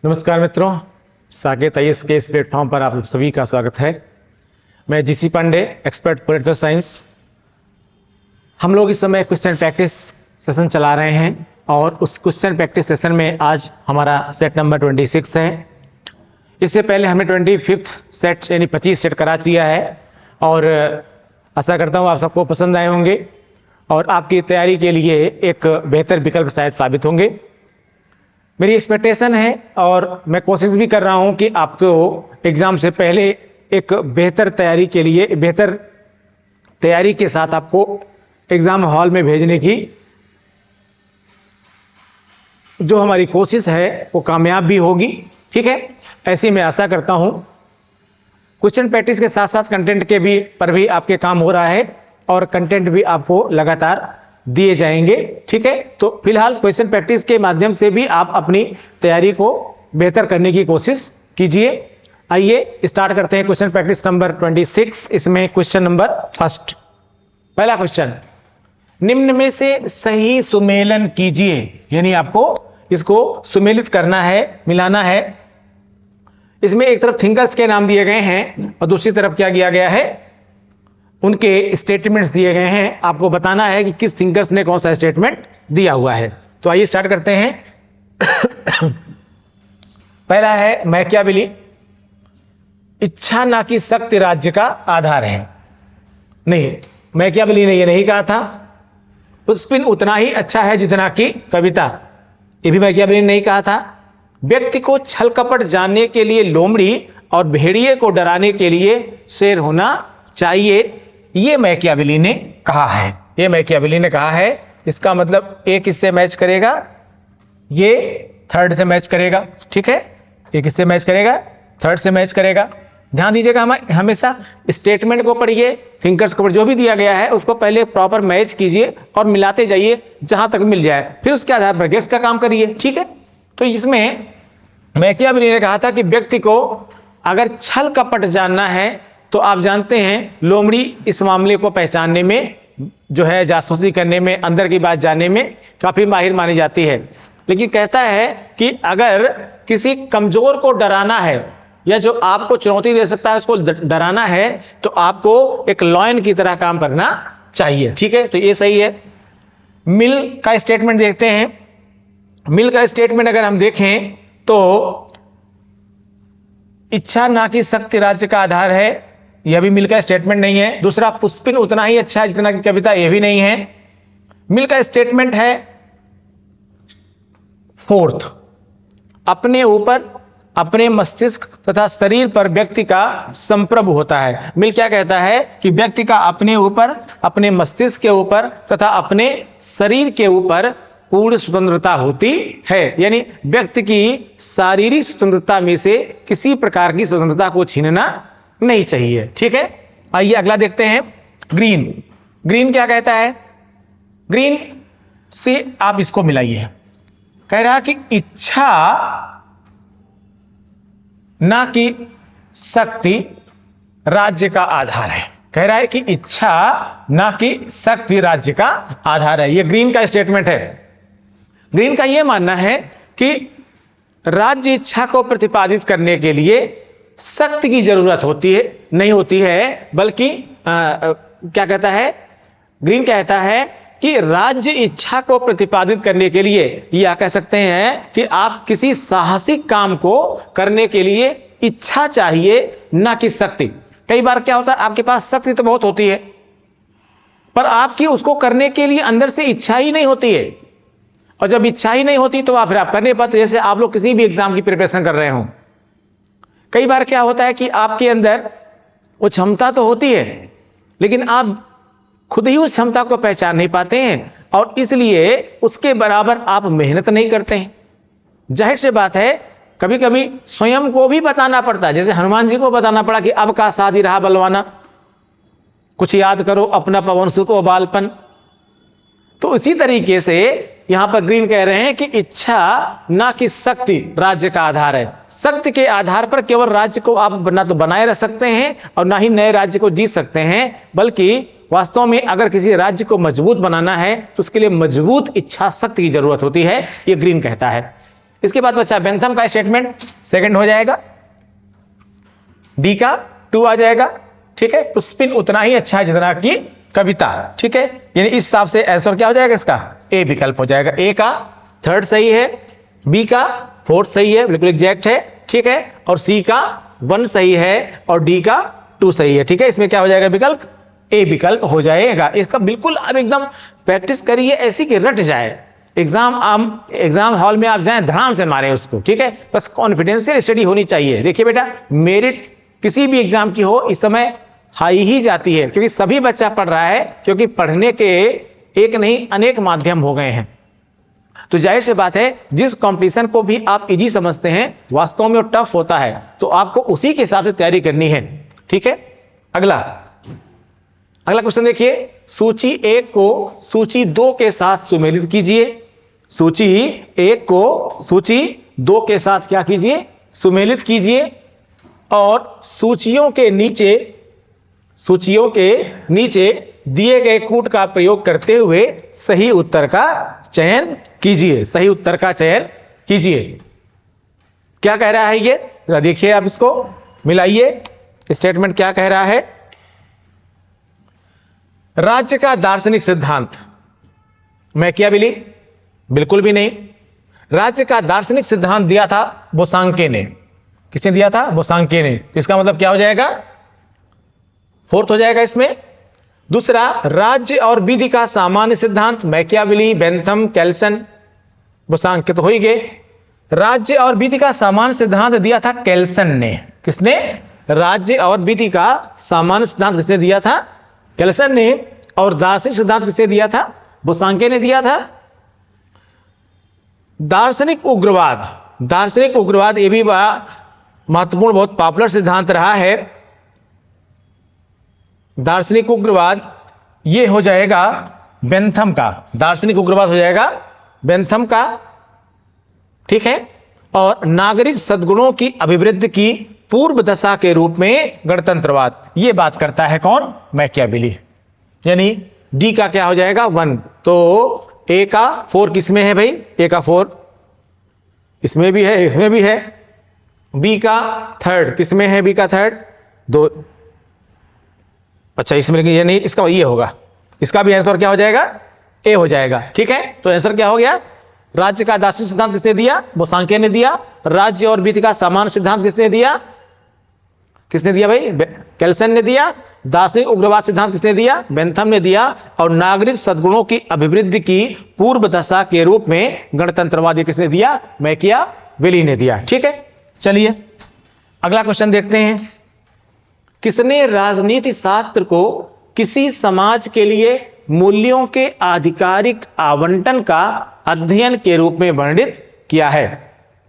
नमस्कार मित्रों, साकेत आईएएस के इस प्लेटफॉर्म पर आप सभी का स्वागत है। मैं GC Pandey, expert political science. हम लोग इस समय क्वेश्चन प्रैक्टिस सेशन चला रहे हैं और उस क्वेश्चन प्रैक्टिस सेशन में आज हमारा सेट नंबर 26 है। इससे पहले हमने 25th सेट यानी 25 सेट करा दिया है और आशा करता हूँ आप सबको पसंद आए होंगे और आपकी तैयारी के लिए एक बेहतर विकल्प शायद साबित होंगे। मेरी एक्सपेक्टेशन है और मैं कोशिश भी कर रहा हूं कि आपको एग्जाम से पहले एक बेहतर तैयारी के लिए, बेहतर तैयारी के साथ आपको एग्जाम हॉल में भेजने की जो हमारी कोशिश है वो कामयाब भी होगी। ठीक है, ऐसी मैं आशा करता हूं। क्वेश्चन प्रैक्टिस के साथ साथ कंटेंट के भी पर भी आपके काम हो रहा है और कंटेंट भी आपको लगातार दिए जाएंगे। ठीक है, तो फिलहाल क्वेश्चन प्रैक्टिस के माध्यम से भी आप अपनी तैयारी को बेहतर करने की कोशिश कीजिए। आइए स्टार्ट करते हैं क्वेश्चन प्रैक्टिस नंबर 26। इसमें क्वेश्चन नंबर फर्स्ट, पहला क्वेश्चन, निम्न में से सही सुमेलन कीजिए। यानी आपको इसको सुमेलित करना है, मिलाना है। इसमें एक तरफ थिंकर्स के नाम दिए गए हैं और दूसरी तरफ क्या किया गया है, उनके स्टेटमेंट्स दिए गए हैं। आपको बताना है कि किस थिंकर्स ने कौन सा स्टेटमेंट दिया हुआ है। तो आइए स्टार्ट करते हैं। पहला है मैकियावेली, इच्छा ना कि शक्ति राज्य का आधार है। नहीं, मैकियावेली ने यह नहीं कहा था। पुष्पिन उतना ही अच्छा है जितना कि कविता, यह भी मैकियावेली ने नहीं कहा था। व्यक्ति को छल कपट जानने के लिए लोमड़ी और भेड़िए को डराने के लिए शेर होना चाहिए, ये मैकियावेली ने कहा है। ये मैकियावेली ने कहा है। इसका मतलब एक किससे मैच करेगा, ये थर्ड से मैच करेगा। ठीक है, ये किससे मैच करेगा, थर्ड से मैच करेगा। ध्यान दीजिएगा, हम हमेशा स्टेटमेंट को पढ़िए, थिंकर्स को जो भी दिया गया है उसको पहले प्रॉपर मैच कीजिए और मिलाते जाइए जहां तक मिल जाए, फिर उसके आधार पर गेस का काम करिए। ठीक है, तो इसमें मैकियावेली ने कहा था कि व्यक्ति को अगर छल कपट जानना है तो आप जानते हैं लोमड़ी इस मामले को पहचानने में, जो है जासूसी करने में, अंदर की बात जानने में काफी माहिर मानी जाती है। लेकिन कहता है कि अगर किसी कमजोर को डराना है या जो आपको चुनौती दे सकता है उसको डराना है तो आपको एक लॉयन की तरह काम करना चाहिए। ठीक है, तो ये सही है। मिल का स्टेटमेंट देखते हैं। मिल का स्टेटमेंट अगर हम देखें तो इच्छा ना कि शक्ति राज्य का आधार है, यह भी मिल का स्टेटमेंट नहीं है। दूसरा, पुष्पिन उतना ही अच्छा है जितना कि कविता, यह भी नहीं है। मिल का स्टेटमेंट है फोर्थ, अपने ऊपर, अपने मस्तिष्क तथा शरीर पर व्यक्ति का संप्रभु होता है। मिल क्या कहता है कि व्यक्ति का अपने ऊपर, अपने मस्तिष्क के ऊपर तथा अपने शरीर के ऊपर पूर्ण स्वतंत्रता होती है। यानी व्यक्ति की शारीरिक स्वतंत्रता में से किसी प्रकार की स्वतंत्रता को छीनना नहीं चाहिए। ठीक है, आइए अगला देखते हैं। ग्रीन, ग्रीन क्या कहता है, ग्रीन से आप इसको मिलाइए। कह रहा कि इच्छा ना कि शक्ति राज्य का आधार है। कह रहा है कि इच्छा ना कि शक्ति राज्य का आधार है। यह ग्रीन का स्टेटमेंट है। ग्रीन का यह मानना है कि राज्य इच्छा को प्रतिपादित करने के लिए शक्ति की जरूरत होती है, नहीं होती है, बल्कि क्या कहता है, ग्रीन कहता है कि राज्य इच्छा को प्रतिपादित करने के लिए, या कह सकते हैं कि आप किसी साहसिक काम को करने के लिए इच्छा चाहिए, ना कि शक्ति। कई बार क्या होता है, आपके पास शक्ति तो बहुत होती है पर आपकी उसको करने के लिए अंदर से इच्छा ही नहीं होती है, और जब इच्छा ही नहीं होती तो फिर आप कर नहीं पाते। जैसे आप लोग किसी भी एग्जाम की प्रिपरेशन कर रहे हो, कई बार क्या होता है कि आपके अंदर वो क्षमता तो होती है लेकिन आप खुद ही उस क्षमता को पहचान नहीं पाते हैं और इसलिए उसके बराबर आप मेहनत नहीं करते हैं। जाहिर सी बात है, कभी कभी स्वयं को भी बताना पड़ता है। जैसे हनुमान जी को बताना पड़ा कि अब का साधी रहा बलवाना, कुछ याद करो अपना पवन सुत ओ बालपन। तो इसी तरीके से यहां पर ग्रीन कह रहे हैं कि इच्छा ना कि शक्ति राज्य का आधार है। शक्ति के आधार पर केवल राज्य को आप ना तो बनाए रख सकते हैं और ना ही नए राज्य को जीत सकते हैं, बल्कि वास्तव में अगर किसी राज्य को मजबूत बनाना है तो उसके लिए मजबूत इच्छा शक्ति की जरूरत होती है, ये ग्रीन कहता है। इसके बाद बच्चा बेंथम का स्टेटमेंट सेकंड हो जाएगा, डी का 2 आ जाएगा, ठीक है। पुष्पिन उतना ही अच्छा है जितना की कविता, ठीक है। यानी इस हिसाब से आंसर क्या हो जाएगा इसका, ए विकल्प हो जाएगा। ए का 3rd सही है, बी का 4th सही है, बिल्कुल एग्जैक्ट है, ठीक है। और सी का 1 सही है और डी का 2 सही है, ठीक है। इसमें क्या हो जाएगा विकल्प, ए विकल्प हो जाएगा। इसका बिल्कुल अब एकदम प्रैक्टिस करिए ऐसी कि रट जाए, एग्जाम हॉल में आप जाएं धड़ाम से मारें उसको, ठीक है। बस कॉन्फिडेंशियल स्टडी होनी चाहिए। देखिए बेटा, मेरिट किसी भी एग्जाम की हो इस समय हाई ही जाती है, क्योंकि सभी बच्चा पढ़ रहा है, क्योंकि पढ़ने के एक नहीं अनेक माध्यम हो गए हैं। तो जाहिर सी बात है, जिस कंपटीशन को भी आप इजी समझते हैं वास्तव में वो टफ होता है, तो आपको उसी के हिसाब से तैयारी करनी है, ठीक है। अगला क्वेश्चन देखिए, सूची 1 को सूची 2 के साथ सुमेलित कीजिए। सूची 1 को सूची 2 के साथ क्या कीजिए, सुमेलित कीजिए। और सूचियों के नीचे दिए गए कूट का प्रयोग करते हुए सही उत्तर का चयन कीजिए। सही उत्तर का चयन कीजिए। क्या कह रहा है ये, देखिए आप इसको मिलाइए। स्टेटमेंट क्या कह रहा है, राज्य का दार्शनिक सिद्धांत मैकियावेली, बिल्कुल भी नहीं। राज्य का दार्शनिक सिद्धांत दिया था बोसांके ने। किसने दिया था, बोसांके ने। इसका मतलब क्या हो जाएगा, 4th हो जाएगा इसमें। दूसरा, राज्य और विधि का सामान्य सिद्धांत मैकियावेली, बेंथम, केल्सन, बोसांके तो हो ही गए। राज्य और विधि का सामान्य सिद्धांत दिया था केल्सन ने। किसने, राज्य और विधि का सामान्य सिद्धांत किसने दिया था, केल्सन ने। और दार्शनिक सिद्धांत किसने दिया था, बोसांके ने दिया था। दार्शनिक उग्रवाद ये भी बड़ा महत्वपूर्ण, बहुत पॉपुलर सिद्धांत रहा है। दार्शनिक उग्रवाद ये हो जाएगा बेंथम का, दार्शनिक उग्रवाद हो जाएगा बेंथम का, ठीक है। और नागरिक सद्गुणों की अभिवृद्धि की पूर्व दशा के रूप में गणतंत्रवाद, ये बात करता है कौन, मैकियावेली। यानी डी का क्या हो जाएगा 1। तो ए का 4 किसमें है भाई, ए का 4 इसमें भी है, इसमें भी है। बी का 3rd किसमें है, बी का 3rd 2, अच्छा इसमें ये नहीं, इसका ये होगा। इसका भी आंसर क्या हो जाएगा, ए हो जाएगा, ठीक है। तो आंसर क्या हो गया, राज्य का दार्शनिक सिद्धांत किसने दिया, बोसांके ने दिया। राज्य और विधि का सामान्य सिद्धांत किसने दिया, भाई, केल्सन ने दिया। दार्शनिक उग्रवाद सिद्धांत किसने दिया, बेंथम ने दिया। और नागरिक सद्गुणों की अभिवृद्धि की पूर्व दशा के रूप में गणतंत्रवाद किसने दिया, मैकियावेली ने दिया, ठीक है। चलिए अगला क्वेश्चन देखते हैं। किसने राजनीति शास्त्र को किसी समाज के लिए मूल्यों के आधिकारिक आवंटन का अध्ययन के रूप में वर्णित किया है।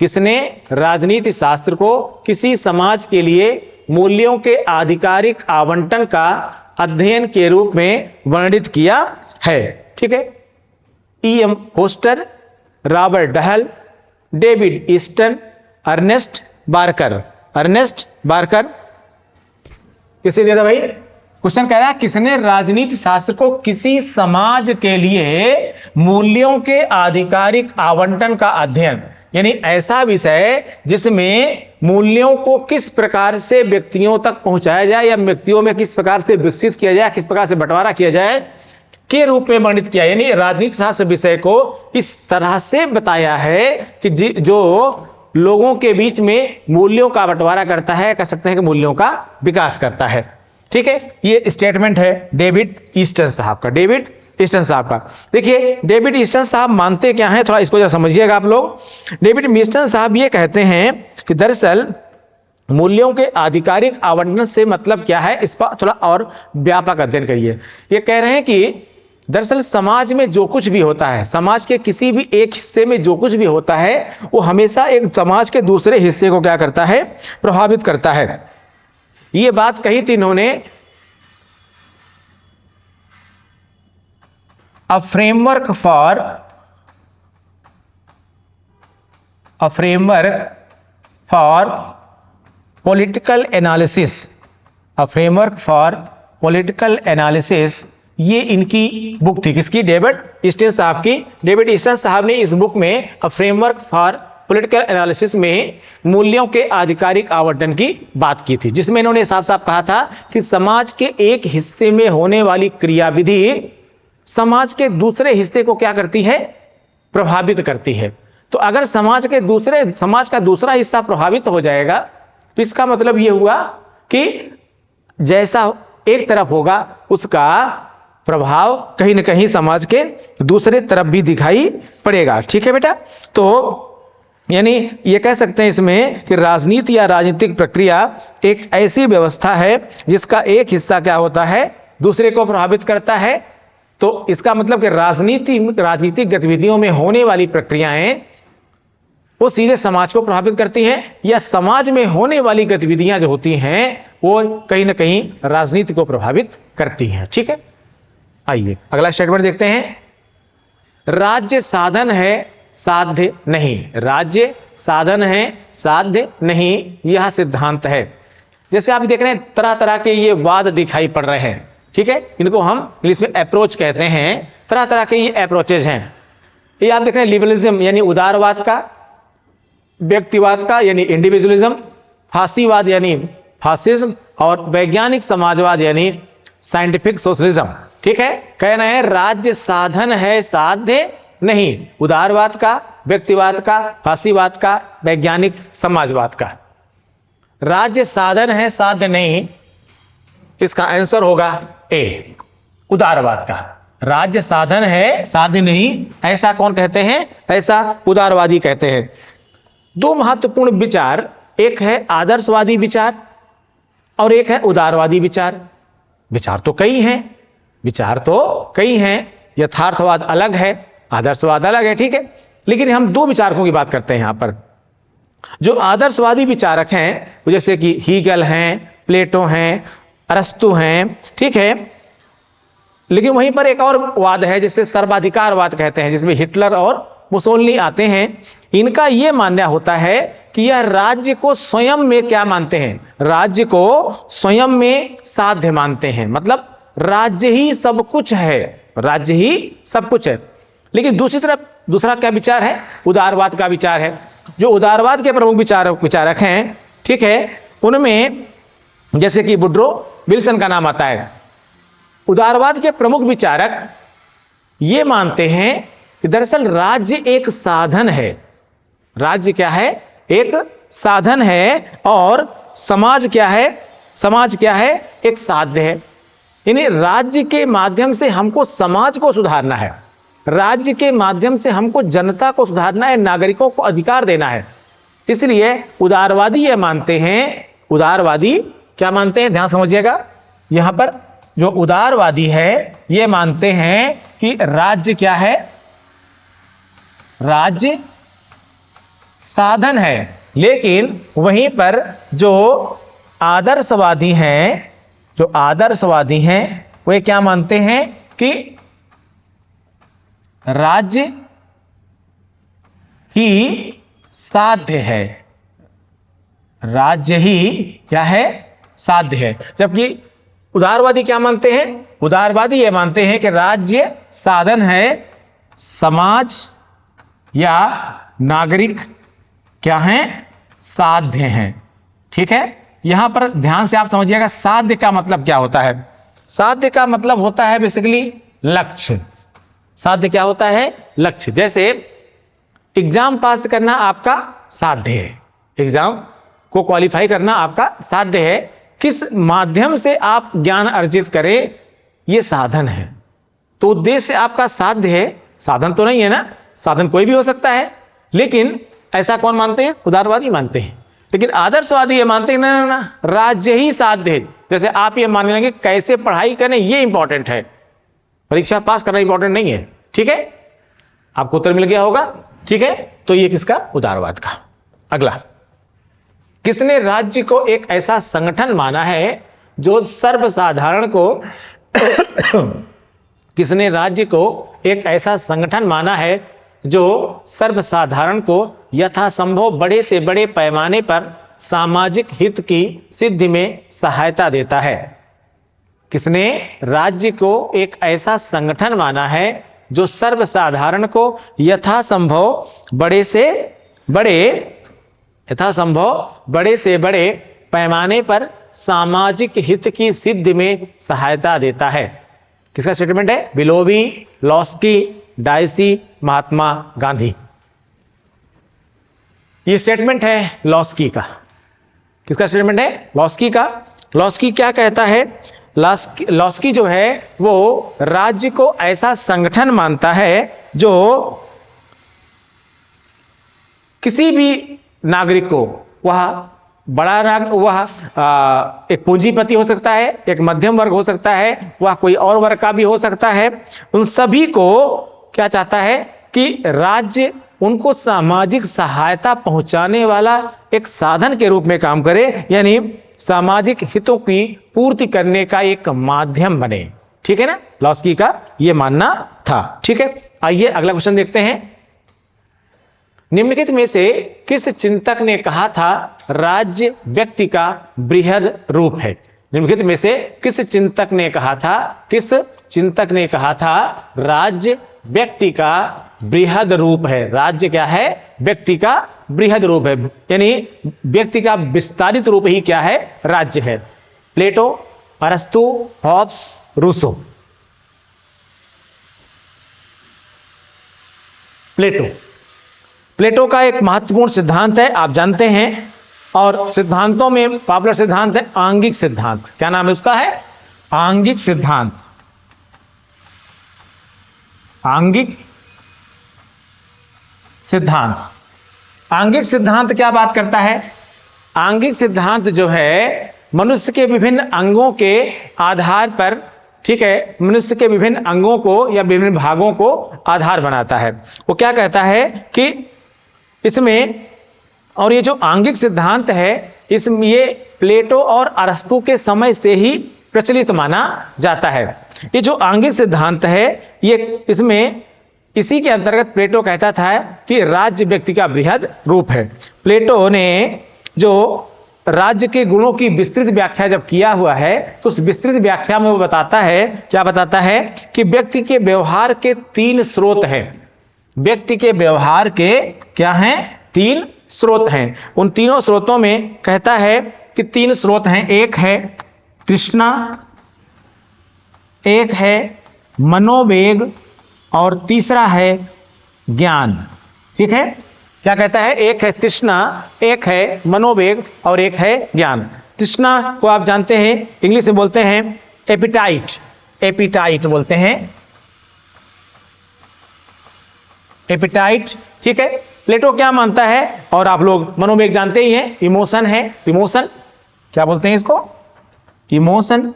किसने राजनीति शास्त्र को किसी समाज के लिए मूल्यों के आधिकारिक आवंटन का अध्ययन के रूप में वर्णित किया है, ठीक है। E.M. Forster, Robert Dahl, David Easton, Ernest Barker. किसने दिया था भाई, क्वेश्चन कह रहा है किसने राजनीति शास्त्र को किसी समाज के लिए मूल्यों के आधिकारिक आवंटन का अध्ययन, यानी ऐसा विषय जिसमें मूल्यों को किस प्रकार से व्यक्तियों तक पहुंचाया जाए या व्यक्तियों में किस प्रकार से विकसित किया जाए, किस प्रकार से बंटवारा किया जाए के रूप में वर्णित किया। यानी राजनीति शास्त्र विषय को इस तरह से बताया है कि जो लोगों के बीच में मूल्यों का बंटवारा करता है, कह सकते हैं कि मूल्यों का विकास करता है, ठीक है। ये स्टेटमेंट है डेविड ईस्टन साहब का। देखिए डेविड ईस्टन साहब मानते क्या हैं, थोड़ा इसको जरा समझिएगा आप लोग। डेविड ईस्टन साहब ये कहते हैं कि दरअसल मूल्यों के आधिकारिक आवंटन से मतलब क्या है, इसका थोड़ा और व्यापक अध्ययन करिए। ये कह रहे हैं कि दरअसल समाज में जो कुछ भी होता है, समाज के किसी भी एक हिस्से में जो कुछ भी होता है, वो हमेशा एक समाज के दूसरे हिस्से को क्या करता है, प्रभावित करता है। ये बात कही थी इन्होंने a framework for political analysis, ये इनकी बुक थी। किसकी, डेविड ईस्टन साहब की। डेविड ईस्टन साहब ने इस बुक में a framework for political analysis में मूल्यों के आधिकारिक आवंटन की बात की थी, जिसमें इन्होंने साफ साफ कहा था कि समाज के एक हिस्से में होने वाली क्रियाविधि समाज के दूसरे हिस्से को क्या करती है, प्रभावित करती है। तो अगर समाज का दूसरा हिस्सा प्रभावित हो जाएगा तो इसका मतलब यह हुआ कि जैसा एक तरफ होगा उसका प्रभाव कहीं ना कहीं समाज के दूसरे तरफ भी दिखाई पड़ेगा। ठीक है बेटा, तो यानी ये कह सकते हैं इसमें कि राजनीति या राजनीतिक प्रक्रिया एक ऐसी व्यवस्था है जिसका एक हिस्सा क्या होता है, दूसरे को प्रभावित करता है। तो इसका मतलब कि राजनीतिक गतिविधियों में होने वाली प्रक्रियाएं वो सीधे समाज को प्रभावित करती हैं, या समाज में होने वाली गतिविधियां जो होती हैं वो कहीं ना कहीं राजनीति को प्रभावित करती हैं। ठीक है, आइए अगला स्टेटमेंट देखते हैं। राज्य साधन है, साध्य नहीं। राज्य साधन है, साध्य नहीं, यह सिद्धांत है। जैसे आप देख रहे हैं तरह तरह के ये वाद दिखाई पड़ रहे हैं। ठीक है, इनको हम इंग्लिश में अप्रोच कहते हैं। तरह तरह के ये अप्रोचेज हैं। ये आप देख रहे हैं लिबरलिज्म यानी उदारवाद का, व्यक्तिवाद का यानी इंडिविजुअलिज्म, फांसीवाद यानी फासिज्म, और वैज्ञानिक समाजवाद यानी साइंटिफिक सोशलिज्म। ठीक है, कहना है राज्य साधन है, साध्य नहीं। उदारवाद का, व्यक्तिवाद का, फांसीवाद का, वैज्ञानिक समाजवाद का। राज्य साधन है, साध्य नहीं, इसका आंसर होगा ए, उदारवाद का। राज्य साधन है, साध्य नहीं, ऐसा कौन कहते हैं, ऐसा उदारवादी कहते हैं। दो महत्वपूर्ण विचार, एक है आदर्शवादी विचार और एक है उदारवादी विचार। विचार तो कई हैं, यथार्थवाद अलग है, आदर्शवाद अलग है। ठीक है, लेकिन हम दो विचारकों की बात करते हैं यहां पर। जो आदर्शवादी विचारक हैं जैसे कि हीगल हैं, प्लेटो हैं, अरस्तु हैं। ठीक है, लेकिन वहीं पर एक और वाद है जिसे सर्वाधिकारवाद कहते हैं, जिसमें हिटलर और मुसोलिनी आते हैं। इनका यह मानना होता है कि यह राज्य को स्वयं में क्या मानते हैं, राज्य को स्वयं में साध्य मानते हैं। मतलब राज्य ही सब कुछ है, राज्य ही सब कुछ है। लेकिन दूसरी तरफ दूसरा क्या विचार है, उदारवाद का विचार है। जो उदारवाद के प्रमुख विचारक हैं, ठीक है, उनमें जैसे कि वुड्रो विल्सन का नाम आता है। उदारवाद के प्रमुख विचारक ये मानते हैं कि दरअसल राज्य एक साधन है। राज्य क्या है, एक साधन है, और समाज क्या है, एक साध्य है। यानी राज्य के माध्यम से हमको समाज को सुधारना है, राज्य के माध्यम से हमको जनता को सुधारना है, नागरिकों को अधिकार देना है। इसलिए उदारवादी ये मानते हैं, उदारवादी क्या मानते हैं, ध्यान समझिएगा। यहां पर जो उदारवादी है ये मानते हैं कि राज्य क्या है, राज्य साधन है। लेकिन वहीं पर जो आदर्शवादी हैं वे क्या मानते हैं कि राज्य ही साध्य है, राज्य ही क्या है, साध्य है। जबकि उदारवादी क्या मानते हैं, उदारवादी ये मानते हैं कि राज्य साधन है, समाज या नागरिक क्या हैं, साध्य हैं। ठीक है, यहां पर ध्यान से आप समझिएगा साध्य का मतलब क्या होता है। साध्य का मतलब होता है बेसिकली लक्ष्य। साध्य क्या होता है, लक्ष्य। जैसे एग्जाम पास करना आपका साध्य है, एग्जाम को क्वालिफाई करना आपका साध्य है। किस माध्यम से आप ज्ञान अर्जित करें यह साधन है। तो उद्देश्य आपका साध्य है, साधन तो नहीं है ना, साधन कोई भी हो सकता है। लेकिन ऐसा कौन मानते हैं, उदारवादी मानते हैं। लेकिन आदर्शवादी ये मानते हैं ना, राज्य ही साध्य है। जैसे आप ये मानने लगे कैसे पढ़ाई करें ये इंपॉर्टेंट है, परीक्षा पास करना इंपॉर्टेंट नहीं है। ठीक है, आपको उत्तर मिल गया होगा। ठीक है, तो ये किसका, उदारवाद का। अगला, किसने राज्य को एक ऐसा संगठन माना है जो सर्वसाधारण को किसने राज्य को एक ऐसा संगठन माना है जो सर्वसाधारण को यथासंभव बड़े से बड़े पैमाने पर सामाजिक हित की सिद्धि में सहायता देता है। किसने राज्य को एक ऐसा संगठन माना है जो सर्वसाधारण को यथासंभव बड़े से बड़े यथासंभव बड़े से बड़े पैमाने पर सामाजिक हित की सिद्धि में सहायता देता है। किसका स्टेटमेंट है? बिलोवी, लॉस्की, डायसी, महात्मा गांधी। ये स्टेटमेंट है लॉस्की का। किसका स्टेटमेंट है? लॉस्की का। लॉस्की क्या कहता है? लॉस्की जो है वो राज्य को ऐसा संगठन मानता है जो किसी भी नागरिक को, वह एक पूंजीपति हो सकता है, एक मध्यम वर्ग हो सकता है, वह कोई और वर्ग का भी हो सकता है, उन सभी को क्या चाहता है कि राज्य उनको सामाजिक सहायता पहुंचाने वाला एक साधन के रूप में काम करे, यानी सामाजिक हितों की पूर्ति करने का एक माध्यम बने। ठीक है ना? लॉस्की का यह मानना था। ठीक है, आइए अगला क्वेश्चन देखते हैं। निम्नलिखित में से किस चिंतक ने कहा था राज्य व्यक्ति का बृहद रूप है? निम्नलिखित में से किस चिंतक ने कहा था राज्य व्यक्ति का बृहद रूप है? राज्य क्या है? व्यक्ति का बृहद रूप है, यानी व्यक्ति का विस्तारित रूप ही क्या है? राज्य है। प्लेटो, अरस्तु, हॉब्स, रूसो। प्लेटो का एक महत्वपूर्ण सिद्धांत है, आप जानते हैं, और सिद्धांतों में पॉपुलर सिद्धांत है आंगिक सिद्धांत। क्या नाम है उसका? है आंगिक सिद्धांत। आंगिक सिद्धांत। आंगिक सिद्धांत क्या बात करता है? आंगिक सिद्धांत जो है मनुष्य के विभिन्न अंगों के आधार पर, ठीक है, मनुष्य के विभिन्न अंगों को या विभिन्न भागों को आधार बनाता है। वो क्या कहता है कि इसमें, और ये जो आंगिक सिद्धांत है इसमें ये प्लेटो और अरस्तु के समय से ही प्रचलित माना जाता है। ये जो आंगिक सिद्धांत है ये इसमें इसी के अंतर्गत प्लेटो कहता था कि राज्य व्यक्ति का बृहद रूप है। प्लेटो ने जो राज्य के गुणों की विस्तृत व्याख्या जब किया हुआ है तो उस विस्तृत व्याख्या में वो बताता है, क्या बताता है कि व्यक्ति के व्यवहार के 3 स्रोत हैं। व्यक्ति के व्यवहार के क्या हैं? 3 स्रोत हैं। उन तीनों स्रोतों में कहता है कि 3 स्रोत हैं। एक है तृष्णा, एक है मनोवेग, और तीसरा है ज्ञान। ठीक है, क्या कहता है? एक है तृष्णा, एक है मनोवेग, और एक है ज्ञान। तृष्णा को आप जानते हैं, इंग्लिश में बोलते हैं एपिटाइट। एपिटाइट बोलते हैं, एपिटाइट। ठीक है, प्लेटो क्या मानता है? और आप लोग मनोवेग जानते ही हैं, इमोशन है। इमोशन क्या बोलते हैं इसको? इमोशन।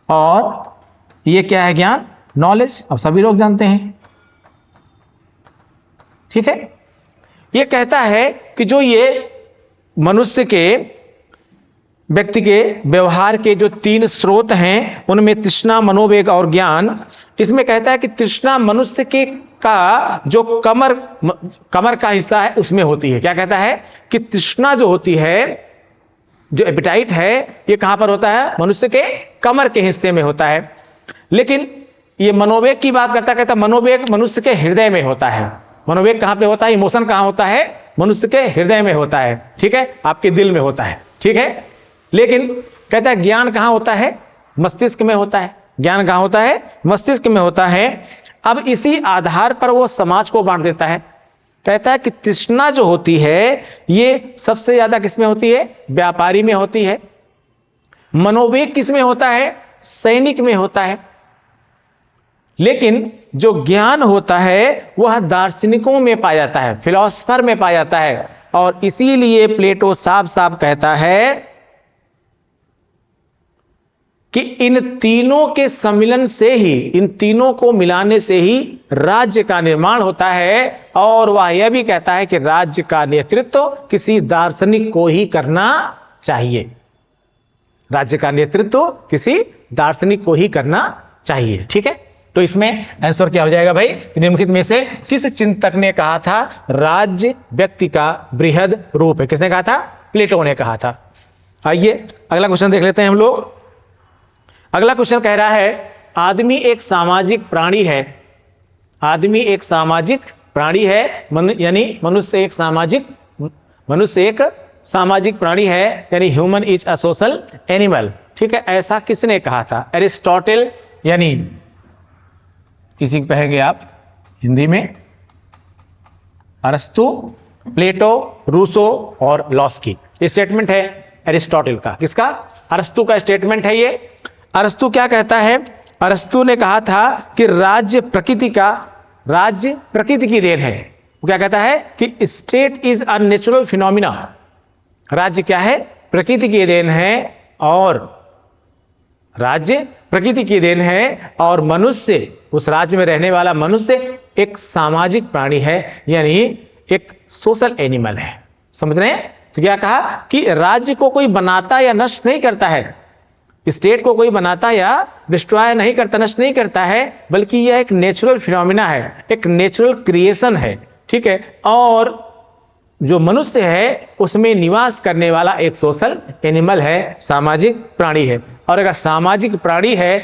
और ये क्या है? ज्ञान, नॉलेज। अब सभी लोग जानते हैं। ठीक है, ये कहता है कि जो ये मनुष्य के व्यक्ति के व्यवहार के जो 3 स्रोत हैं उनमें तृष्णा, मनोवेग और ज्ञान, इसमें कहता है कि तृष्णा मनुष्य के का जो कमर का हिस्सा है उसमें होती है। क्या कहता है कि तृष्णा जो होती है, जो एपिटाइट है, ये कहां पर होता है? मनुष्य के कमर के हिस्से में होता है। लेकिन ये मनोवेग की बात करता, कहता मनोवेग मनुष्य के हृदय में होता है। मनोवेग कहां पे होता है? इमोशन कहां होता है? मनुष्य के हृदय में होता है। ठीक है, आपके दिल में होता है। ठीक है, लेकिन कहता है ज्ञान कहां होता है? मस्तिष्क में होता है। ज्ञान कहां होता है? मस्तिष्क में होता है। अब इसी आधार पर वो समाज को बांट देता है। कहता है कि तृष्णा जो होती है ये सबसे ज्यादा किसमें होती है? व्यापारी में होती है। मनोवेग किसमें होता है? सैनिक में होता है। लेकिन जो ज्ञान होता है वह दार्शनिकों में पाया जाता है, फिलॉसफर में पाया जाता है। और इसीलिए प्लेटो साफ साफ कहता है कि इन तीनों के सम्मिलन से ही, इन तीनों को मिलाने से ही राज्य का निर्माण होता है। और वह यह भी कहता है कि राज्य का नेतृत्व किसी दार्शनिक को ही करना चाहिए। राज्य का नेतृत्व किसी दार्शनिक को ही करना चाहिए। ठीक है, तो इसमें आंसर क्या हो जाएगा भाई? निम्नलिखित में से किस चिंतक ने कहा था राज्य व्यक्ति का बृहद रूप है? किसने कहा था? प्लेटो ने कहा था। आइए अगला क्वेश्चन देख लेते हैं हम लोग। अगला क्वेश्चन कह रहा है आदमी एक सामाजिक प्राणी है। आदमी एक सामाजिक प्राणी है, यानी मनुष्य एक सामाजिक प्राणी है, यानी human is a social animal. ठीक है, ऐसा किसने कहा था? एरिस्टोटल, यानी किसी को कहेंगे आप हिंदी में अरस्तु, प्लेटो, रूसो और लॉस्की। स्टेटमेंट है एरिस्टोटल का। किसका? अरस्तु का स्टेटमेंट है ये। अरस्तु क्या कहता है? अरस्तु ने कहा था कि राज्य प्रकृति की देन है। वो क्या कहता है कि state is a natural phenomena. राज्य क्या है? प्रकृति की देन है, और राज्य प्रकृति की देन है, और मनुष्य, उस राज्य में रहने वाला मनुष्य एक सामाजिक प्राणी है, यानी एक सोशल एनिमल है। समझ रहे हैं? तो क्या कहा कि राज्य को कोई बनाता या नष्ट नहीं करता है, स्टेट को कोई बनाता या डिस्ट्रॉय नहीं करता, नष्ट नहीं करता है, बल्कि यह एक नेचुरल फिनोमिना है, एक नेचुरल क्रिएशन है। ठीक है, और जो मनुष्य है उसमें निवास करने वाला एक सोशल एनिमल है, सामाजिक प्राणी है। और अगर सामाजिक प्राणी है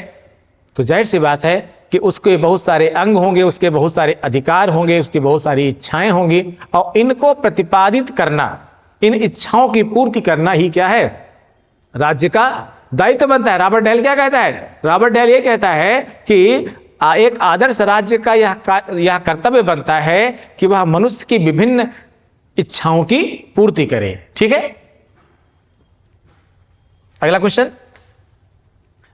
तो जाहिर सी बात है कि उसके बहुत सारे अंग होंगे, उसके बहुत सारे अधिकार होंगे, उसकी बहुत सारी इच्छाएं होंगी, और इनको प्रतिपादित करना, इन इच्छाओं की पूर्ति करना ही क्या है? राज्य का दायित्व बनता है। रॉबर्ट डेल क्या कहता है? रॉबर्ट डेल ये कहता है कि एक आदर्श राज्य का यह कर्तव्य बनता है कि वह मनुष्य की विभिन्न इच्छाओं की पूर्ति करे। ठीक है, अगला क्वेश्चन,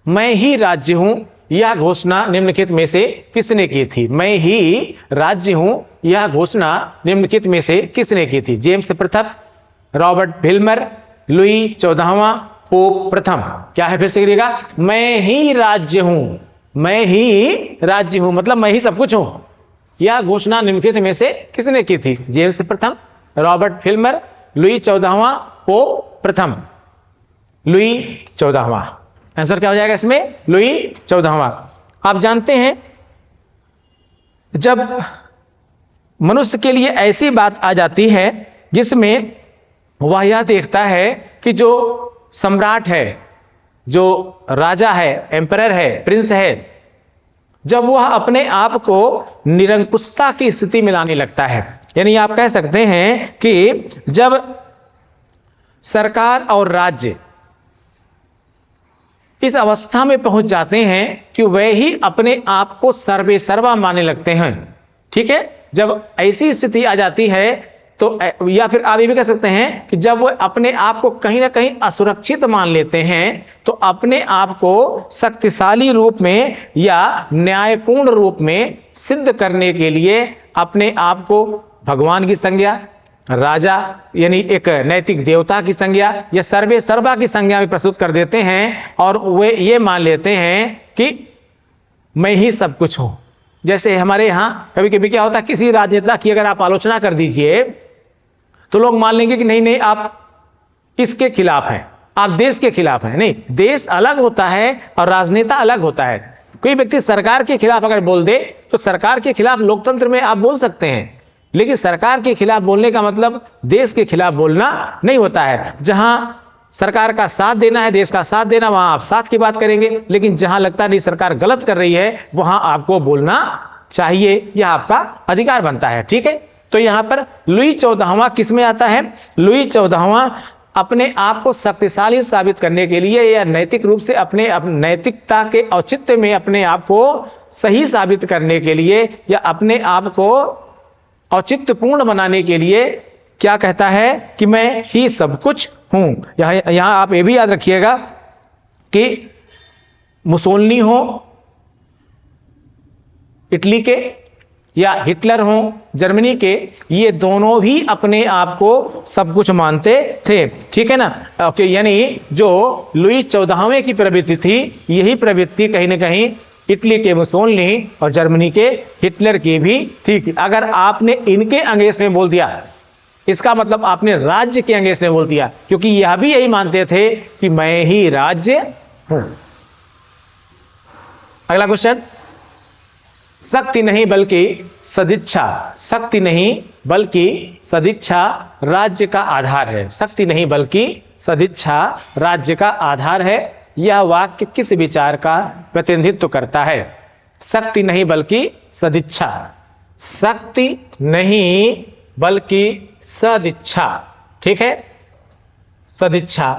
मैं ही राज्य हूं, यह घोषणा निम्नलिखित में से किसने की थी? मैं ही राज्य हूं, यह घोषणा निम्नलिखित में से किसने की थी? जेम्स प्रथम, रॉबर्ट फिल्मर, लुई 14वां, पोप प्रथम। क्या है? फिर से करिएगा, मैं ही राज्य हूं, मैं ही राज्य हूं मतलब मैं ही सब कुछ हूं। यह घोषणा निम्नलिखित में से किसने की थी? जेम्स प्रथम, रॉबर्ट फिल्मर, लुई 14वां, पोप प्रथम। लुई 14वां आंसर क्या हो जाएगा इसमें? लुई 14वां। आप जानते हैं जब मनुष्य के लिए ऐसी बात आ जाती है जिसमें वह यह देखता है कि जो सम्राट है, जो राजा है, एम्परर है, प्रिंस है, जब वह अपने आप को निरंकुशता की स्थिति में लाने लगता है, यानी आप कह सकते हैं कि जब सरकार और राज्य इस अवस्था में पहुंच जाते हैं कि वे ही अपने आप को सर्वे सर्वा मानने लगते हैं। ठीक है, जब ऐसी स्थिति आ जाती है तो, या फिर आप ये भी कह सकते हैं कि जब वो अपने आप को कहीं ना कहीं असुरक्षित मान लेते हैं, तो अपने आप को शक्तिशाली रूप में या न्यायपूर्ण रूप में सिद्ध करने के लिए अपने आप को भगवान की संज्ञा, राजा यानी एक नैतिक देवता की संज्ञा या सर्वे सर्वा की संज्ञा में प्रस्तुत कर देते हैं, और वे ये मान लेते हैं कि मैं ही सब कुछ हूं। जैसे हमारे यहां कभी कभी क्या होता है, किसी राजनेता की अगर आप आलोचना कर दीजिए तो लोग मान लेंगे कि नहीं नहीं आप इसके खिलाफ हैं, आप देश के खिलाफ हैं। नहीं, देश अलग होता है और राजनेता अलग होता है। कोई व्यक्ति सरकार के खिलाफ अगर बोल दे तो सरकार के खिलाफ लोकतंत्र में आप बोल सकते हैं, लेकिन सरकार के खिलाफ बोलने का मतलब देश के खिलाफ बोलना नहीं होता है। जहां सरकार का साथ देना है, देश का साथ देना, वहां आप साथ की बात करेंगे, लेकिन जहां लगता नहीं सरकार गलत कर रही है वहां आपको बोलना चाहिए, यह आपका अधिकार बनता है। ठीक है, तो यहां पर लुई 14वां किस में आता है? लुई 14वां अपने आप को शक्तिशाली साबित करने के लिए या नैतिक रूप से अपने नैतिकता के औचित्य में अपने आप को सही साबित करने के लिए या अपने आप को औचित्यपूर्ण बनाने के लिए क्या कहता है कि मैं ही सब कुछ हूं। यहां आप ये भी याद रखिएगा कि मुसोलिनी हो इटली के या हिटलर हो जर्मनी के, ये दोनों भी अपने आप को सब कुछ मानते थे। ठीक है ना? ओके, यानी जो लुई 14वें की प्रवृत्ति थी, यही प्रवृत्ति कहीं ना कहीं इटली के मुसोलिनी और जर्मनी के हिटलर की भी थी। अगर आपने इनके अंगेंस्ट में बोल दिया, इसका मतलब आपने राज्य के अंगेंस्ट में बोल दिया, क्योंकि यह भी यही मानते थे कि मैं ही राज्य हूं। अगला क्वेश्चन, शक्ति नहीं बल्कि सदिच्छा, शक्ति नहीं बल्कि सदिच्छा राज्य का आधार है। शक्ति नहीं बल्कि सदिच्छा राज्य का आधार है। यह वाक्य किस विचार का प्रतिनिधित्व करता है? शक्ति नहीं बल्कि सदिच्छा, शक्ति नहीं बल्कि सदिच्छा। ठीक है, सदिच्छा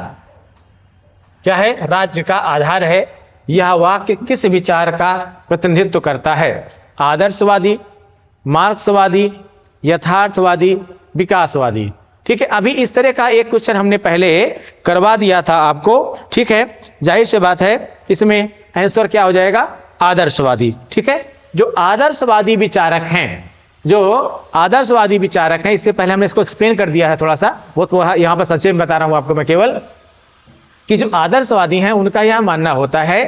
क्या है? राज्य का आधार है। यह वाक्य किस विचार का प्रतिनिधित्व करता है? आदर्शवादी, मार्क्सवादी, यथार्थवादी, विकासवादी। ठीक है, अभी इस तरह का एक क्वेश्चन हमने पहले करवा दिया था आपको। ठीक है, जाहिर सी बात है इसमें आंसर क्या हो जाएगा? आदर्शवादी। ठीक है, जो आदर्शवादी विचारक हैं, जो आदर्शवादी विचारक हैं, इससे पहले हमने इसको एक्सप्लेन कर दिया है थोड़ा सा, वो तो यहां पर संक्षेप में बता रहा हूं आपको मैं केवल, कि जो आदर्शवादी हैं उनका यह मानना होता है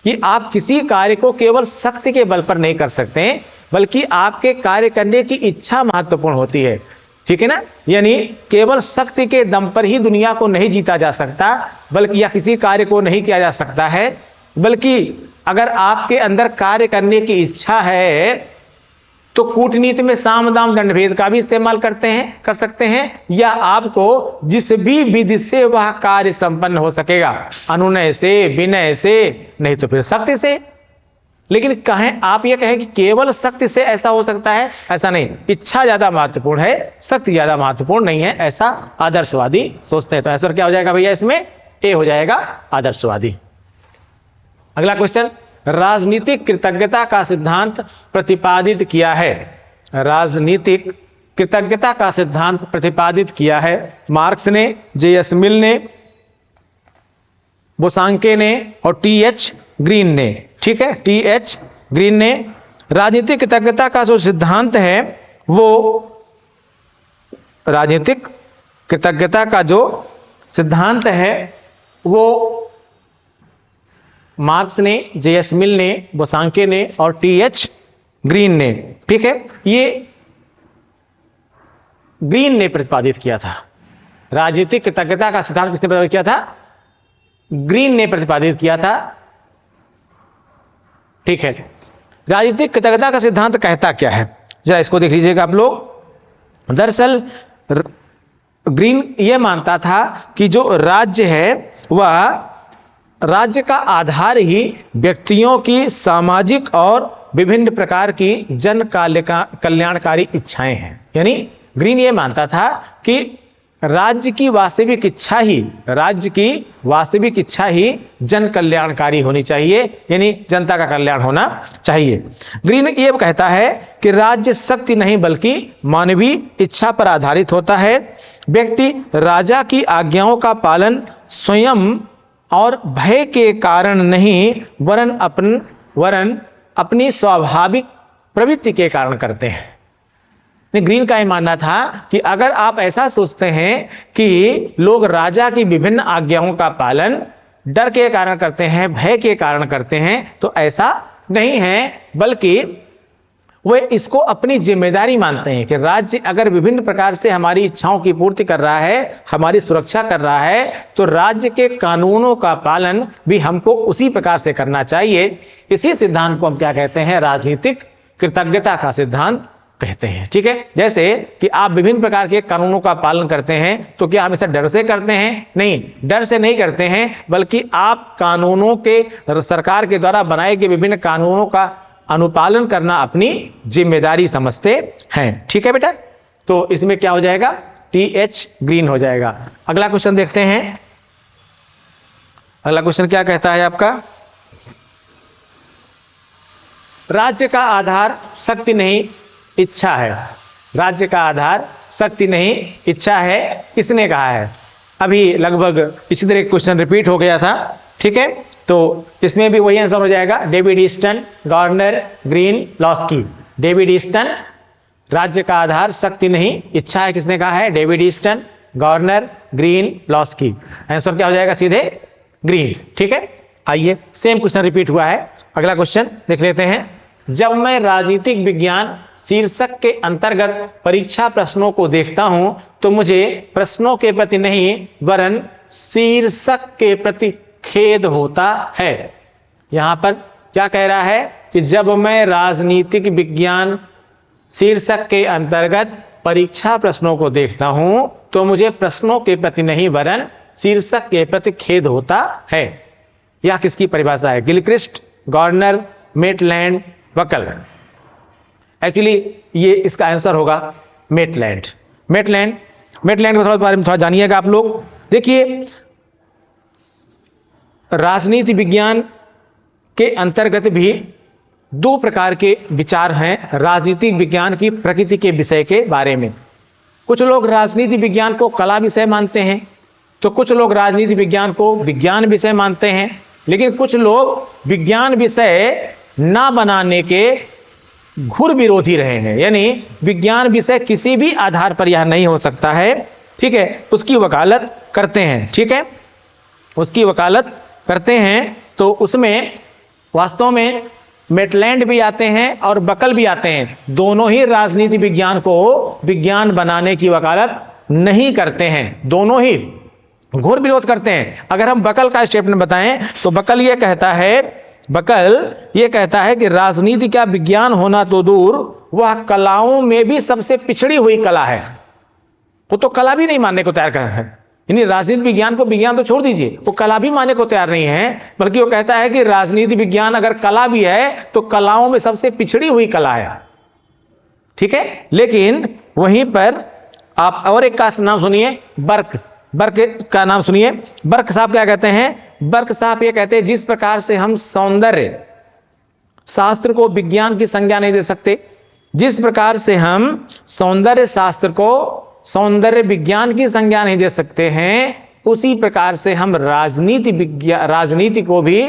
कि आप किसी कार्य को केवल शक्ति के बल पर नहीं कर सकते, बल्कि आपके कार्य करने की इच्छा महत्वपूर्ण होती है। ठीक है ना, यानी केवल शक्ति के दम पर ही दुनिया को नहीं जीता जा सकता, बल्कि या किसी कार्य को नहीं किया जा सकता है, बल्कि अगर आपके अंदर कार्य करने की इच्छा है तो कूटनीति में साम दाम दंड भेद का भी इस्तेमाल कर सकते हैं, या आपको जिस भी विधि से वह कार्य संपन्न हो सकेगा, अनुनय से, विनय से, नहीं तो फिर शक्ति से। लेकिन कहें आप ये कहें कि केवल शक्ति से ऐसा हो सकता है, ऐसा नहीं। इच्छा ज्यादा महत्वपूर्ण है, शक्ति ज्यादा महत्वपूर्ण नहीं है, ऐसा आदर्शवादी सोचते हैं। तो आंसर क्या हो जाएगा भैया? इसमें ए हो जाएगा, आदर्शवादी। अगला क्वेश्चन, राजनीतिक कृतज्ञता का सिद्धांत प्रतिपादित किया है। राजनीतिक कृतज्ञता का सिद्धांत प्रतिपादित किया है मार्क्स ने, जे.एस. मिल ने, बोसांके ने और टी.एच. ग्रीन ने। ठीक है, टी.एच. ग्रीन ने। राजनीतिक कृतज्ञता का जो सिद्धांत है, वो राजनीतिक कृतज्ञता का जो सिद्धांत है वो मार्क्स ने, जे.एस. मिल ने, बोसांके ने और टी.एच. ग्रीन ने। ठीक है, ये ग्रीन ने प्रतिपादित किया था। राजनीतिक कृतज्ञता का सिद्धांत किसने प्रतिपादित किया था? ग्रीन ने प्रतिपादित किया था। ठीक है, राजनीतिक कृतज्ञता का सिद्धांत कहता क्या है, जरा इसको देख लीजिएगा आप लोग। दरअसल ग्रीन यह मानता था कि जो राज्य है वह राज्य का आधार ही व्यक्तियों की सामाजिक और विभिन्न प्रकार की जन कल्याणकारी इच्छाएं हैं। यानी ग्रीन ये मानता था कि राज्य की वास्तविक इच्छा ही जन कल्याणकारी होनी चाहिए, यानी जनता का कल्याण होना चाहिए। ग्रीन ये कहता है कि राज्य शक्ति नहीं बल्कि मानवीय इच्छा पर आधारित होता है। व्यक्ति राजा की आज्ञाओं का पालन स्वयं और भय के कारण नहीं, वरन अपनी स्वाभाविक प्रवृत्ति के कारण करते हैं। ग्रीन का यह मानना था कि अगर आप ऐसा सोचते हैं कि लोग राजा की विभिन्न आज्ञाओं का पालन डर के कारण करते हैं, भय के कारण करते हैं, तो ऐसा नहीं है, बल्कि वे इसको अपनी जिम्मेदारी मानते हैं कि राज्य अगर विभिन्न प्रकार से हमारी इच्छाओं की पूर्ति कर रहा है, हमारी सुरक्षा कर रहा है, तो राज्य के कानूनों का पालन भी हमको उसी प्रकार से करना चाहिए। इसी सिद्धांत को हम क्या कहते हैं? राजनीतिक कृतज्ञता का सिद्धांत कहते हैं। ठीक है, जैसे कि आप विभिन्न प्रकार के कानूनों का पालन करते हैं, तो क्या हम इसे डर से करते हैं? नहीं, डर से नहीं करते हैं, बल्कि आप कानूनों के, सरकार के द्वारा बनाए गए विभिन्न कानूनों का अनुपालन करना अपनी जिम्मेदारी समझते हैं। ठीक है बेटा, तो इसमें क्या हो जाएगा? टी.एच. ग्रीन हो जाएगा। अगला क्वेश्चन देखते हैं। अगला क्वेश्चन क्या कहता है आपका? राज्य का आधार शक्ति नहीं इच्छा है। राज्य का आधार शक्ति नहीं इच्छा है, किसने कहा है? अभी लगभग इसी तरह क्वेश्चन रिपीट हो गया था। ठीक है, तो इसमें भी वही आंसर हो जाएगा, David Easton, governor, Green, Laski. David Easton, राज्य का आधार शक्ति नहीं इच्छा है, किसने कहा है? David Easton, governor, Green, Laski. Answer क्या हो जाएगा? सीधे ग्रीन। ठीक है, आइए सेम क्वेश्चन रिपीट हुआ है। अगला क्वेश्चन देख लेते हैं। जब मैं राजनीतिक विज्ञान शीर्षक के अंतर्गत परीक्षा प्रश्नों को देखता हूं, तो मुझे प्रश्नों के प्रति नहीं वरन शीर्षक के प्रति खेद होता है। यहां पर क्या कह रहा है कि जब मैं राजनीतिक विज्ञान शीर्षक के अंतर्गत परीक्षा प्रश्नों को देखता हूं, तो मुझे प्रश्नों के प्रति नहीं वरन शीर्षक के प्रति खेद होता है। यह किसकी परिभाषा है? गिलक्रिस्ट, गॉर्डनर, मेटलैंड, वकल। एक्चुअली ये इसका आंसर होगा मेटलैंड। मेटलैंड मेटलैंड के बारे में थोड़ा जानिएगा आप लोग। देखिए, राजनीति विज्ञान के अंतर्गत भी दो प्रकार के विचार हैं राजनीतिक विज्ञान की प्रकृति के विषय के बारे में। कुछ लोग राजनीति विज्ञान को कला विषय मानते हैं, तो कुछ लोग राजनीति विज्ञान को विज्ञान विषय मानते हैं, लेकिन कुछ लोग विज्ञान विषय ना बनाने के घुर विरोधी रहे हैं, यानी विज्ञान विषय किसी भी आधार पर यह नहीं हो सकता है, ठीक है, उसकी वकालत करते हैं, ठीक है, उसकी वकालत करते हैं। तो उसमें वास्तव में मेटलैंड भी आते हैं और बकल भी आते हैं, दोनों ही राजनीति विज्ञान को विज्ञान बनाने की वकालत नहीं करते हैं, दोनों ही घोर विरोध करते हैं। अगर हम बकल का स्टेटमेंट बताएं तो बकल ये कहता है कि राजनीति का विज्ञान होना तो दूर, वह कलाओं में भी सबसे पिछड़ी हुई कला है। वो तो कला भी नहीं मानने को तैयार कर है, यानी राजनीति विज्ञान को, विज्ञान तो छोड़ दीजिए, वो कला भी मानने को तैयार नहीं है, बल्कि वो कहता है कि राजनीति विज्ञान अगर कला भी है तो कलाओं में सबसे पिछड़ी हुई कला है, ठीक है। लेकिन वहीं पर आप और एक का नाम सुनिए, बर्क का नाम सुनिए। बर्क साहब क्या कहते हैं? बर्क साहब ये कहते हैं जिस प्रकार से हम सौंदर्य शास्त्र को विज्ञान की संज्ञा नहीं दे सकते, जिस प्रकार से हम सौंदर्य शास्त्र को सौंदर्य विज्ञान की संज्ञा नहीं दे सकते हैं, उसी प्रकार से हम राजनीति को भी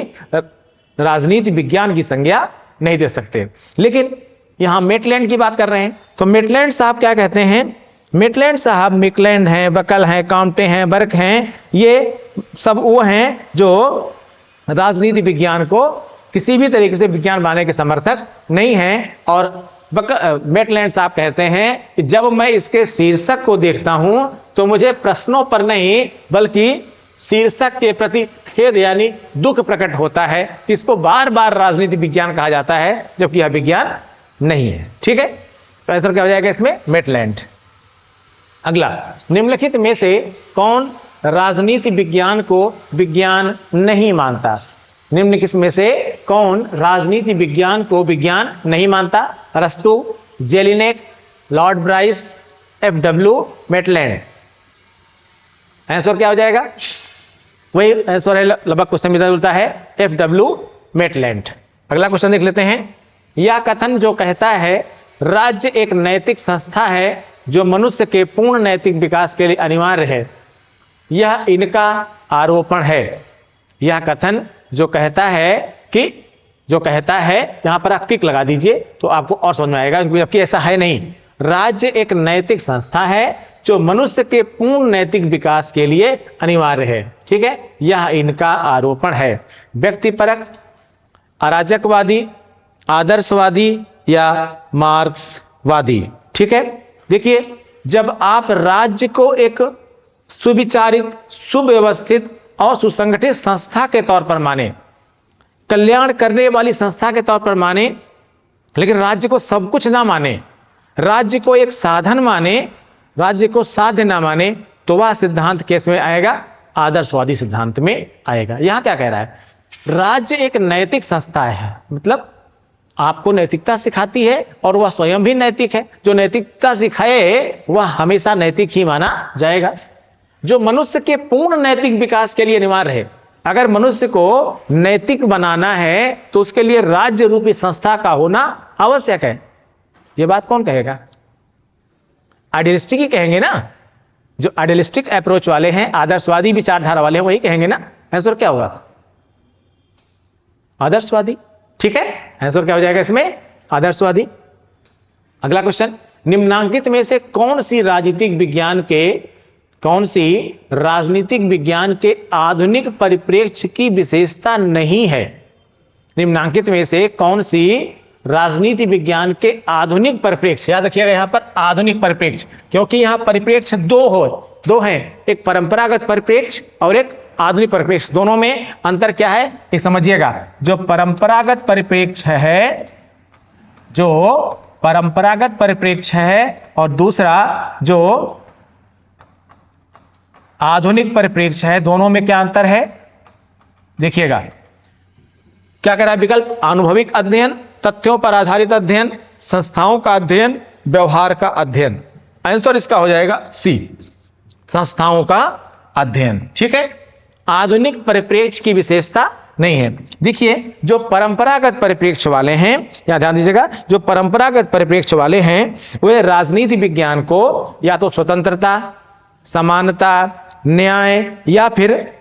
राजनीति विज्ञान की संज्ञा नहीं दे सकते। लेकिन यहां मेटलैंड की बात कर रहे हैं, तो मेटलैंड साहब क्या कहते हैं? मेटलैंड साहब मेटलैंड हैं, बकल हैं, काम्टे हैं, बर्क हैं, ये सब वो हैं जो राजनीति विज्ञान को किसी भी तरीके से विज्ञान बनाने के समर्थक नहीं हैं। और मेटलैंड साहब कहते हैं कि जब मैं इसके शीर्षक को देखता हूं तो मुझे प्रश्नों पर नहीं बल्कि शीर्षक के प्रति खेद यानी दुख प्रकट होता है। इसको बार बार राजनीति विज्ञान कहा जाता है जबकि यह विज्ञान नहीं है, ठीक है। तो आंसर क्या हो जाएगा इसमें? मेटलैंड। अगला, निम्नलिखित में से कौन राजनीति विज्ञान को विज्ञान नहीं मानता? निम्नलिखित में से कौन राजनीति विज्ञान को विज्ञान नहीं मानता? अरस्तु, Jellinek, Lord Bryce, FW Maitland. Answer क्या हो जाएगा? वही आंसर है, लगभग क्वेश्चन मिलता जुलता है, एफडब्ल्यू मेटलैंड। अगला क्वेश्चन देख लेते हैं। यह कथन जो कहता है राज्य एक नैतिक संस्था है जो मनुष्य के पूर्ण नैतिक विकास के लिए अनिवार्य है, यह इनका आरोपण है। यह कथन जो कहता है यहां पर आप टिक लगा दीजिए तो आपको और समझ में आएगा, जबकि ऐसा है नहीं। राज्य एक नैतिक संस्था है जो मनुष्य के पूर्ण नैतिक विकास के लिए अनिवार्य है, ठीक है, यह इनका आरोपण है। व्यक्तिपरक, अराजकवादी, आदर्शवादी या मार्क्सवादी, ठीक है। देखिए, जब आप राज्य को एक सुविचारित, सुव्यवस्थित और सुसंगठित संस्था के तौर पर माने, कल्याण करने वाली संस्था के तौर पर माने, लेकिन राज्य को सब कुछ ना माने, राज्य को एक साधन माने, राज्य को साध्य ना माने, तो वह सिद्धांत किस में आएगा? आदर्शवादी सिद्धांत में आएगा। यहां क्या कह रहा है? राज्य एक नैतिक संस्था है, मतलब आपको नैतिकता सिखाती है और वह स्वयं भी नैतिक है। जो नैतिकता सिखाए वह हमेशा नैतिक ही माना जाएगा। जो मनुष्य के पूर्ण नैतिक विकास के लिए अनिवार्य है। अगर मनुष्य को नैतिक बनाना है तो उसके लिए राज्य रूपी संस्था का होना आवश्यक है। यह बात कौन कहेगा? आइडियलिस्टिक ही कहेंगे ना, जो आइडियलिस्टिक अप्रोच वाले हैं, आदर्शवादी विचारधारा वाले हैं, वही कहेंगे ना। आंसर क्या होगा? आदर्शवादी, ठीक है। आंसर क्या हो जाएगा इसमें? आदर्शवादी। अगला क्वेश्चन, निम्नांकित में से कौन सी राजनीतिक विज्ञान के आधुनिक परिप्रेक्ष्य की विशेषता नहीं है? निम्नांकित में से कौन सी राजनीति विज्ञान के आधुनिक परिप्रेक्ष्य, याद रखिएगा यहां पर आधुनिक परिप्रेक्ष्य, क्योंकि यहां परिप्रेक्ष्य दो हैं, एक परंपरागत परिप्रेक्ष्य और एक आधुनिक परिप्रेक्ष्य। दोनों में अंतर क्या है ये समझिएगा। जो परंपरागत परिप्रेक्ष्य है और दूसरा जो आधुनिक परिप्रेक्ष्य है, दोनों में क्या अंतर है देखिएगा। क्या कह रहा है विकल्प? अनुभविक अध्ययन, तथ्यों पर आधारित अध्ययन, संस्थाओं का अध्ययन व्यवहार का अध्ययन। आंसर इसका हो जाएगा सी, संस्थाओं का अध्ययन। ठीक है, आधुनिक परिप्रेक्ष्य की विशेषता नहीं है। देखिए, जो परंपरागत परिप्रेक्ष्य वाले हैं, या ध्यान दीजिएगा, जो परंपरागत परिप्रेक्ष्य वाले हैं वे राजनीति विज्ञान को या तो स्वतंत्रता, समानता, न्याय या फिर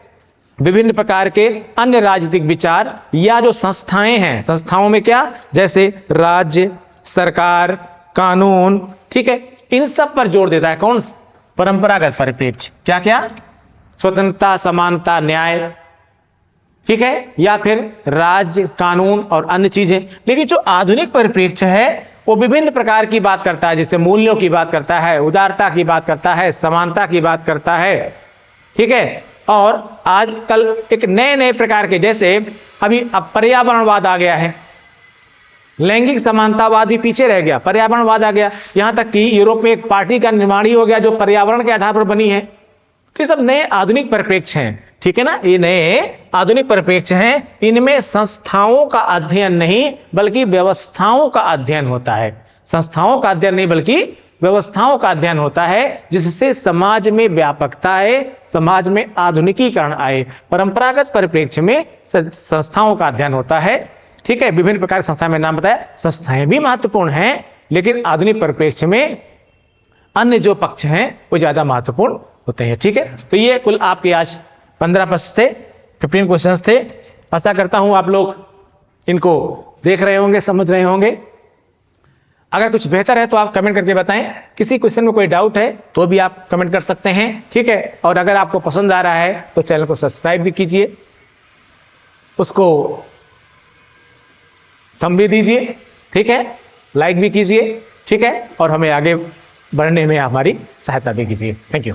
विभिन्न प्रकार के अन्य राजनीतिक विचार या जो संस्थाएं हैं, संस्थाओं में क्या, जैसे राज्य, सरकार, कानून, ठीक है, इन सब पर जोर देता है। कौन? परंपरागत परिप्रेक्ष्य। क्या क्या? स्वतंत्रता, समानता, न्याय, ठीक है, या फिर राज्य, कानून और अन्य चीजें। लेकिन जो आधुनिक परिप्रेक्ष्य है वो विभिन्न प्रकार की बात करता है, जैसे मूल्यों की बात करता है, उदारता की बात करता है, समानता की बात करता है। ठीक है, और आजकल एक नए नए प्रकार के, जैसे अभी अब पर्यावरणवाद आ गया है, लैंगिक समानतावाद भी पीछे रह गया, पर्यावरणवाद आ गया। यहां तक कि यूरोप में एक पार्टी का निर्माण ही हो गया जो पर्यावरण के आधार पर बनी है। तो ये सब नए आधुनिक परिप्रेक्ष्य हैं। ठीक है ना, ये नए आधुनिक परिप्रेक्ष्य हैं। इनमें संस्थाओं का अध्ययन नहीं बल्कि व्यवस्थाओं का अध्ययन होता है। संस्थाओं का अध्ययन नहीं बल्कि व्यवस्थाओं का अध्ययन होता है, जिससे समाज में व्यापकता आए, समाज में आधुनिकीकरण आए। परंपरागत परिप्रेक्ष्य में संस्थाओं का अध्ययन होता है। ठीक है, विभिन्न प्रकार की संस्थाएं, में नाम बताया, संस्थाएं भी महत्वपूर्ण हैं, लेकिन आधुनिक परिप्रेक्ष्य में अन्य जो पक्ष हैं वो ज्यादा महत्वपूर्ण होते हैं। ठीक है, तो ये कुल आपके आज 15 प्रश्न थे, 15 क्वेश्चंस थे। आशा करता हूं आप लोग इनको देख रहे होंगे, समझ रहे होंगे। अगर कुछ बेहतर है तो आप कमेंट करके बताएं। किसी क्वेश्चन में कोई डाउट है तो भी आप कमेंट कर सकते हैं। ठीक है, और अगर आपको पसंद आ रहा है तो चैनल को सब्सक्राइब भी कीजिए, उसको थंब भी दीजिए। ठीक है, लाइक भी कीजिए। ठीक है, और हमें आगे बढ़ने में हमारी सहायता भी कीजिए। Thank you.